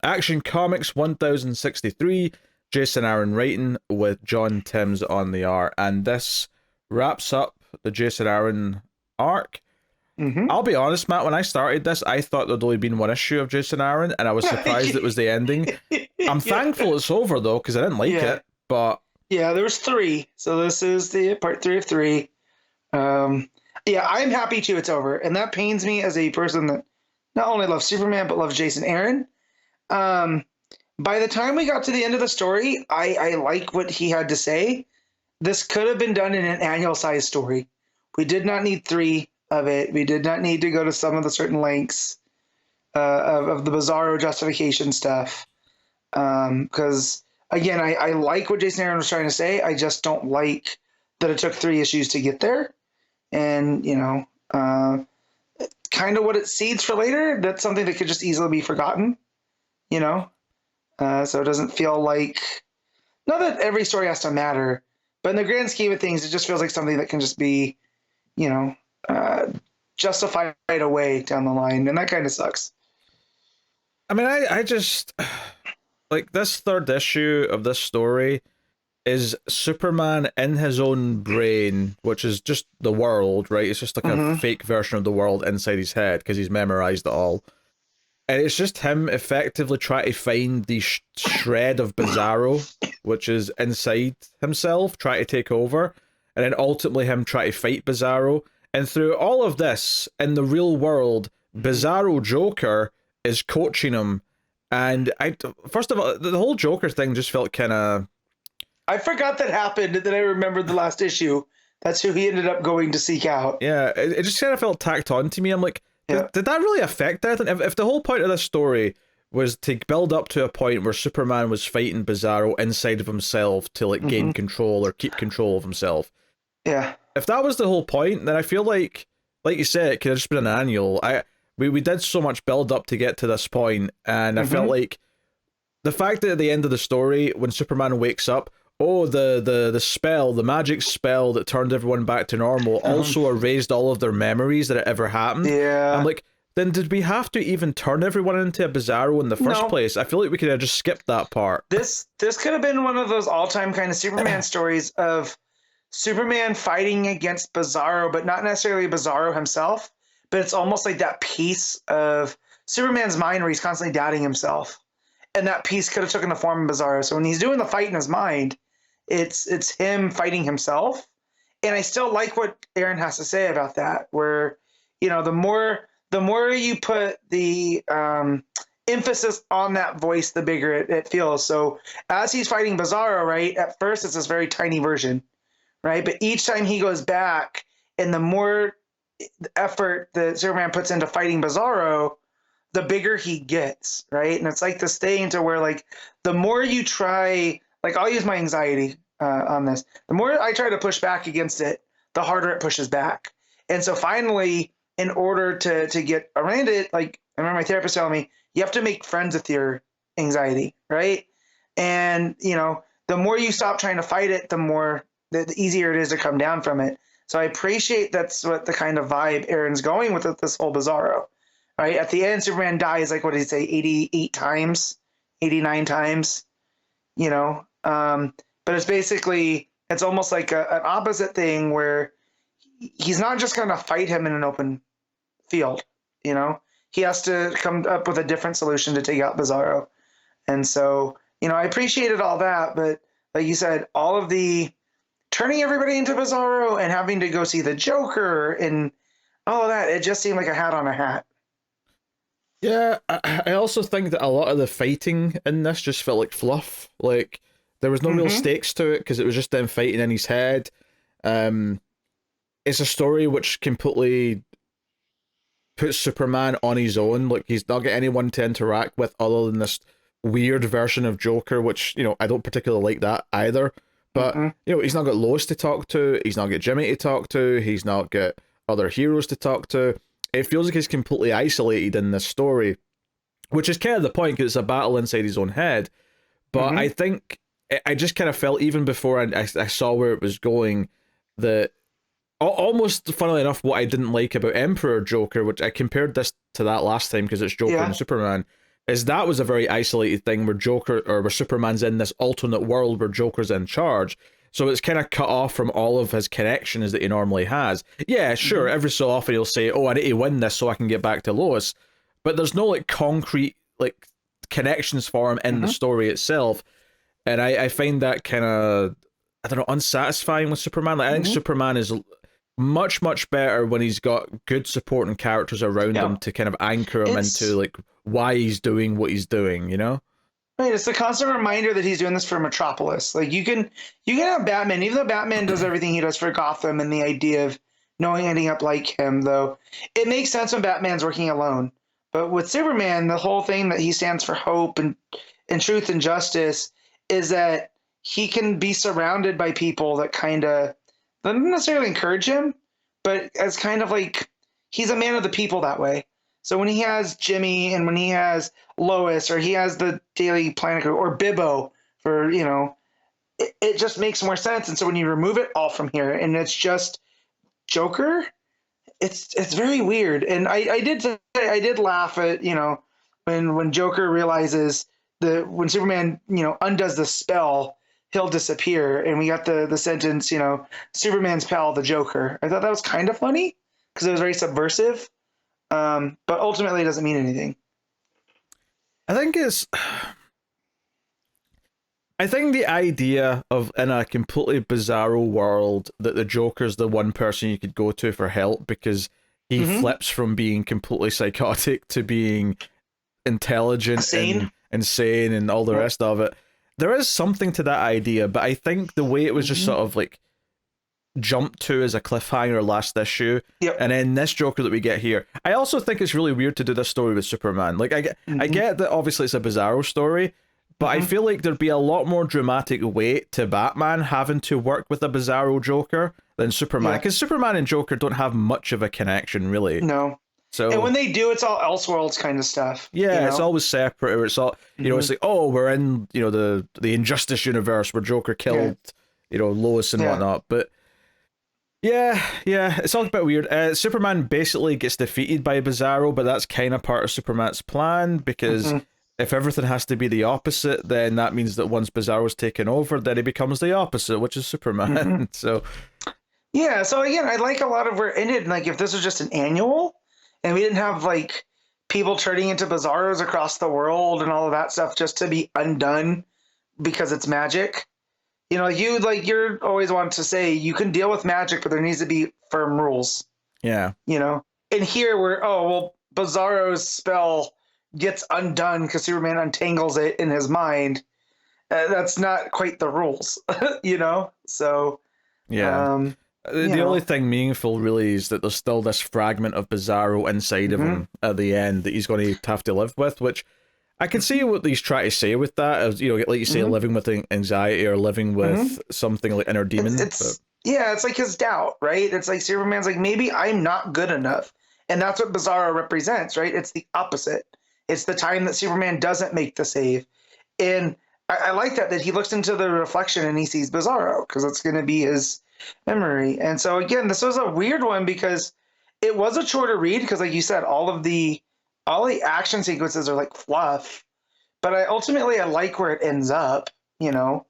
Action Comics 1063, Jason Aaron writing with John Timms on the art. And this wraps up the Jason Aaron arc. Mm-hmm. I'll be honest, Matt, when I started this, I thought there'd only been one issue of Jason Aaron, and I was surprised it was the ending. I'm Yeah. thankful it's over, though, because I didn't like Yeah. it, but Yeah, there was three. So this is the part three of three. Um, yeah, I'm happy too it's over. And that pains me as a person that not only loves Superman, but loves Jason Aaron. Um, by the time we got to the end of the story, I like what he had to say. This could have been done in an annual size story. We did not need three of it. We did not need to go to some of the certain lengths of the Bizarro justification stuff. Because again, I like what Jason Aaron was trying to say. I just don't like that it took three issues to get there. And, kind of what it seeds for later, that's something that could just easily be forgotten, you know? So it doesn't feel like, not that every story has to matter, but in the grand scheme of things, it just feels like something that can just be, you know, justified away down the line. And that kind of sucks. I mean, I just like this third issue of this story is Superman in his own brain, which is just the world, right? It's just like a fake version of the world inside his head because he's memorized it all. And it's just him effectively trying to find the shred of Bizarro, which is inside himself, trying to take over, and then ultimately him trying to fight Bizarro. And through all of this, in the real world, Bizarro Joker is coaching him. And first of all, the whole Joker thing just felt kind of... I forgot that happened, and then I remembered the last issue. That's who he ended up going to seek out. Yeah, it just kind of felt tacked on to me. I'm like, did that really affect anything? If the whole point of this story was to build up to a point where Superman was fighting Bizarro inside of himself to like gain control or keep control of himself. Yeah. If that was the whole point, then I feel like you said, it could have just been an annual. We did so much build up to get to this point, and I felt like the fact that at the end of the story, when Superman wakes up, the spell, the magic spell that turned everyone back to normal also erased all of their memories that it ever happened. Yeah. I'm like, then did we have to even turn everyone into a Bizarro in the first place? I feel like we could have just skipped that part. This could have been one of those all-time kind of Superman stories of Superman fighting against Bizarro, but not necessarily Bizarro himself, but it's almost like that piece of Superman's mind where he's constantly doubting himself. And that piece could have taken the form of Bizarro. So when he's doing the fight in his mind, it's him fighting himself. And I still like what Aaron has to say about that, where, the more you put the emphasis on that voice, the bigger it feels. So as he's fighting Bizarro, right, at first it's this very tiny version, right? But each time he goes back, and the more effort that Superman puts into fighting Bizarro, the bigger he gets, right? And it's like this thing to where, like, the more you try, like, I'll use my anxiety on this. The more I try to push back against it, the harder it pushes back. And so finally, in order to get around it, like, I remember my therapist telling me, you have to make friends with your anxiety, right? And, the more you stop trying to fight it, the easier it is to come down from it. So I appreciate that's what the kind of vibe Aaron's going with this whole Bizarro. Right? At the end, Superman dies, like, what did he say, 88 times, 89 times, But it's basically, it's almost like an opposite thing where he's not just going to fight him in an open field, He has to come up with a different solution to take out Bizarro. And so, I appreciated all that, but like you said, all of the turning everybody into Bizarro and having to go see the Joker and all of that, it just seemed like a hat on a hat. Yeah, I also think that a lot of the fighting in this just felt like fluff. Like, there was no real stakes to it because it was just them fighting in his head. It's a story which completely puts Superman on his own. Like, he's not got anyone to interact with other than this weird version of Joker, which, I don't particularly like that either. But, he's not got Lois to talk to, he's not got Jimmy to talk to, he's not got other heroes to talk to. It feels like he's completely isolated in this story, which is kind of the point, because it's a battle inside his own head. But I think I just kind of felt, even before I saw where it was going, that almost, funnily enough, what I didn't like about Emperor Joker, which I compared this to that last time because it's Joker and Superman, is that was a very isolated thing where where Superman's in this alternate world where Joker's in charge. So it's kind of cut off from all of his connections that he normally has. Yeah, sure, every so often he'll say, oh, I need to win this so I can get back to Lois. But there's no like concrete like connections for him in the story itself. And I find that kind of, I don't know, unsatisfying with Superman. Like, I think Superman is much, much better when he's got good supporting characters around him to kind of anchor him into like why he's doing what he's doing, you know? Right, it's a constant reminder that he's doing this for Metropolis. Like you can have Batman, even though Batman does everything he does for Gotham, and the idea of no one ending up like him, though it makes sense when Batman's working alone. But with Superman, the whole thing that he stands for hope and truth and justice is that he can be surrounded by people that kind of don't necessarily encourage him, but as kind of like he's a man of the people that way. So when he has Jimmy and when he has Lois or he has the Daily Planet or Bibbo for, you know, it just makes more sense. And so when you remove it all from here and it's just Joker, it's very weird. And I did laugh at, you know, when Joker realizes that when Superman, you know, undoes the spell, he'll disappear. And we got the sentence, you know, Superman's pal, the Joker. I thought that was kind of funny because it was very subversive. But ultimately it doesn't mean anything. I think the idea of in a completely bizarro world that the Joker's the one person you could go to for help because he flips from being completely psychotic to being intelligent and insane and all the rest of it. There is something to that idea, but I think the way it was just sort of like jumped to as a cliffhanger last issue, and then this Joker that we get here. I also think it's really weird to do this story with Superman. Like I get that obviously it's a Bizarro story, but I feel like there'd be a lot more dramatic weight to Batman having to work with a Bizarro Joker than Superman, because Superman and Joker don't have much of a connection, really. No. So, and when they do, it's all Elseworlds kind of stuff. Yeah, you know? It's always separate, or it's all, you know, it's like, oh, we're in, you know, the Injustice universe where Joker killed, you know, Lois and whatnot. But yeah, it's all a bit weird. Superman basically gets defeated by Bizarro, but that's kind of part of Superman's plan, because if everything has to be the opposite, then that means that once Bizarro's taken over, then he becomes the opposite, which is Superman. So yeah, so again, I like a lot of where it ended. Like, if this was just an annual, and we didn't have like people turning into Bizarros across the world and all of that stuff just to be undone because it's magic. You know, you're always wanting to say you can deal with magic, but there needs to be firm rules. Yeah. You know, and here Bizarro's spell gets undone because Superman untangles it in his mind. That's not quite the rules, you know? So, yeah. The only thing meaningful really is that there's still this fragment of Bizarro inside of him at the end that he's going to have to live with, which I can see what he's trying to say with that, as, you know, like you say, living with anxiety or living with something like inner demon. It's like his doubt, right? It's like Superman's like, maybe I'm not good enough. And that's what Bizarro represents, right? It's the opposite. It's the time that Superman doesn't make the save. And I like that he looks into the reflection and he sees Bizarro, because it's going to be his memory. And so again, this was a weird one because it was a shorter read, because like you said, all the action sequences are like fluff, but I like where it ends up, you know.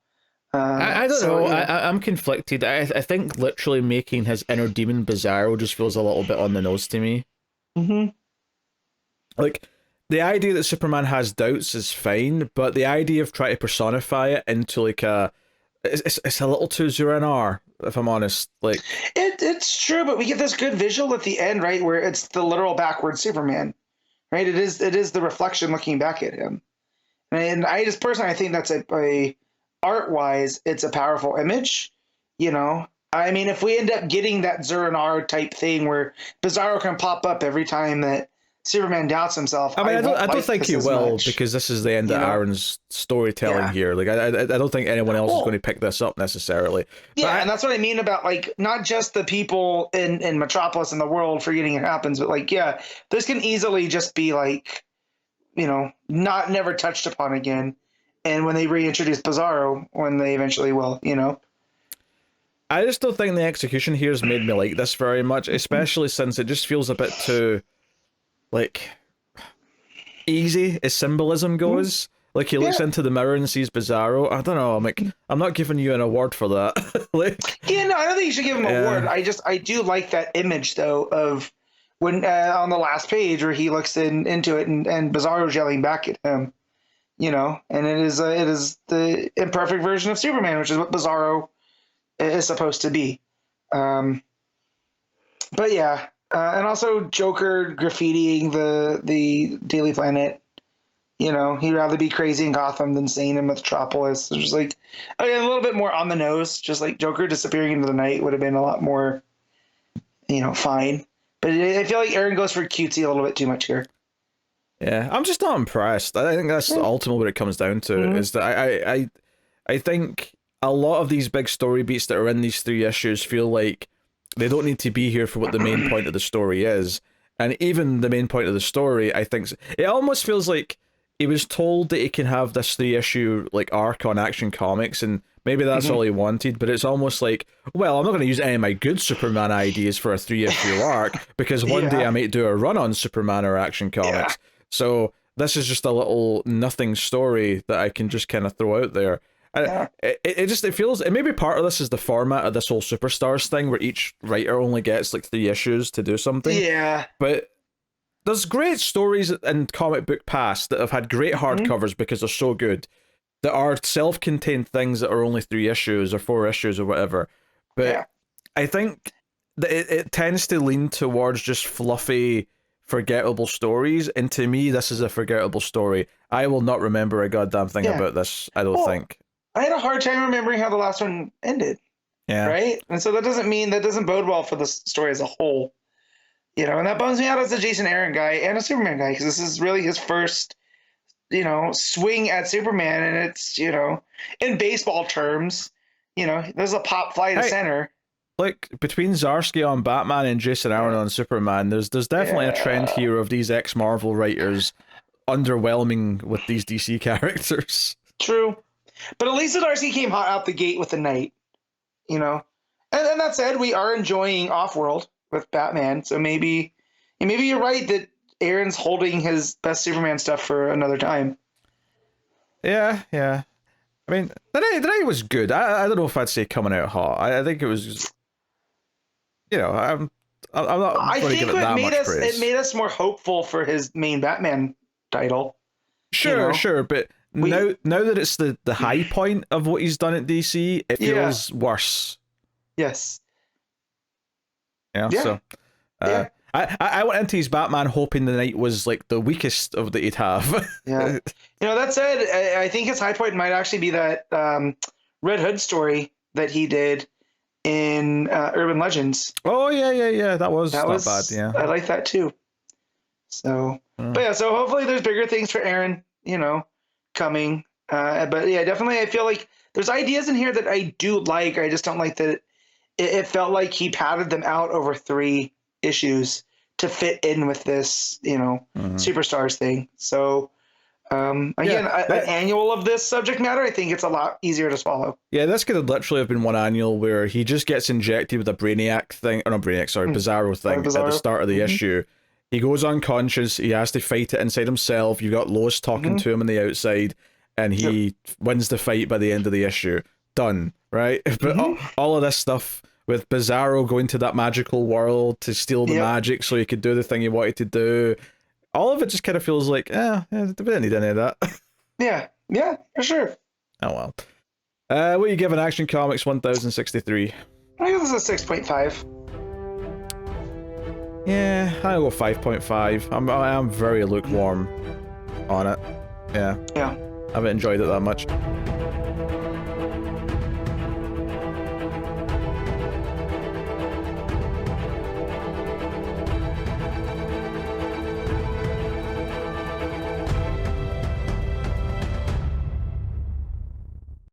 I don't know. Yeah. I'm conflicted. I think literally making his inner demon Bizarro just feels a little bit on the nose to me. Like, the idea that Superman has doubts is fine, but the idea of trying to personify it into like it's a little too 0 and R, if I'm honest. Like, it's true, but we get this good visual at the end, right, where it's the literal backward Superman, right? It is the reflection looking back at him, and I just personally, I think that's a art wise, it's a powerful image. You know, I mean, if we end up getting that 0 and R type thing where Bizarro can pop up every time that Superman doubts himself. I mean, I don't think he will, because this is the end of Aaron's storytelling here. Like, I don't think anyone else is going to pick this up necessarily. Yeah, and that's what I mean about, like, not just the people in Metropolis and the world forgetting it happens, but like, yeah, this can easily just be like, you know, never touched upon again. And when they reintroduce Bizarro, when they eventually will, you know. I just don't think the execution here has made me like this very much, especially since it just feels a bit too, like, easy as symbolism goes. Like, he looks Yeah. into the mirror and sees Bizarro. I don't know. I'm like, I'm not giving you an award for that. Like, Yeah, no, I don't think you should give him an award. I do like that image though of when on the last page where he looks into it and Bizarro's yelling back at him, you know, and it is the imperfect version of Superman, which is what Bizarro is supposed to be. But yeah, and also Joker graffitiing the Daily Planet. You know, he'd rather be crazy in Gotham than sane in Metropolis. So just like, again, a little bit more on the nose. Just like Joker disappearing into the night would have been a lot more, you know, fine. But I feel like Aaron goes for cutesy a little bit too much here. yeah, I'm just not impressed. I think that's ultimately what it comes down to, is that I think a lot of these big story beats that are in these 3 issues feel like they don't need to be here for what the main point of the story is. And even the main point of the story, I think, it almost feels like he was told that he can have this 3-issue like arc on Action Comics, and maybe that's all he wanted, but it's almost like, well, I'm not going to use any of my good Superman ideas for a 3-issue arc, because one day I might do a run on Superman or Action Comics. So this is just a little nothing story that I can just kind of throw out there. It feels, and maybe part of this is the format of this whole Superstars thing, where each writer only gets like 3 issues to do something. Yeah. But there's great stories in comic book past that have had great hardcovers because they're so good, that are self-contained things that are only 3 issues or 4 issues or whatever. But I think that it tends to lean towards just fluffy, forgettable stories, and to me, this is a forgettable story. I will not remember a goddamn thing about this, I don't think. I had a hard time remembering how the last one ended. Yeah. Right? And so that doesn't bode well for the story as a whole. You know, and that bums me out as a Jason Aaron guy and a Superman guy, because this is really his first, you know, swing at Superman, and it's, you know, in baseball terms, you know, there's a pop fly to center. Like, between Zarsky on Batman and Jason Aaron on Superman, there's definitely a trend here of these ex-Marvel writers underwhelming with these DC characters. True. But at least Zdarsky came hot out the gate with the Knight, you know. And that said, we are enjoying Offworld with Batman, so maybe you're right that Aaron's holding his best Superman stuff for another time. Yeah. I mean, the night was good. I don't know if I'd say coming out hot. I think it was, you know, I'm not going to give it that much praise. It made us more hopeful for his main Batman title. Sure, but now that it's the high point of what he's done at DC, it feels worse. Yes. Yeah. So, I went into his Batman hoping the Knight was like the weakest of that he'd have. Yeah. You know, that said, I think his high point might actually be that Red Hood story that he did in Urban Legends. Oh yeah. That was not bad. Yeah. I like that too. So, but yeah, so hopefully there's bigger things for Aaron, you know, coming. But yeah, definitely I feel like there's ideas in here that I do like. I just don't like that it felt like he padded them out over 3 issues to fit in with this, you know, Superstars thing. So, again, an annual of this subject matter, I think it's a lot easier to swallow. Yeah, this could literally have been one annual where he just gets injected with a Brainiac thing, or not Brainiac, sorry, Bizarro thing at the start of the issue. He goes unconscious, he has to fight it inside himself, you've got Lois talking to him on the outside, and he wins the fight by the end of the issue. Done, right? But all of this stuff with Bizarro going to that magical world to steal the magic so he could do the thing he wanted to do, all of it just kind of feels like, we didn't need any of that. Yeah, for sure. Oh well. What are you giving Action Comics 1063? I give this a 6.5. Yeah, I'll go 5.5. I'm very lukewarm on it. Yeah. I haven't enjoyed it that much.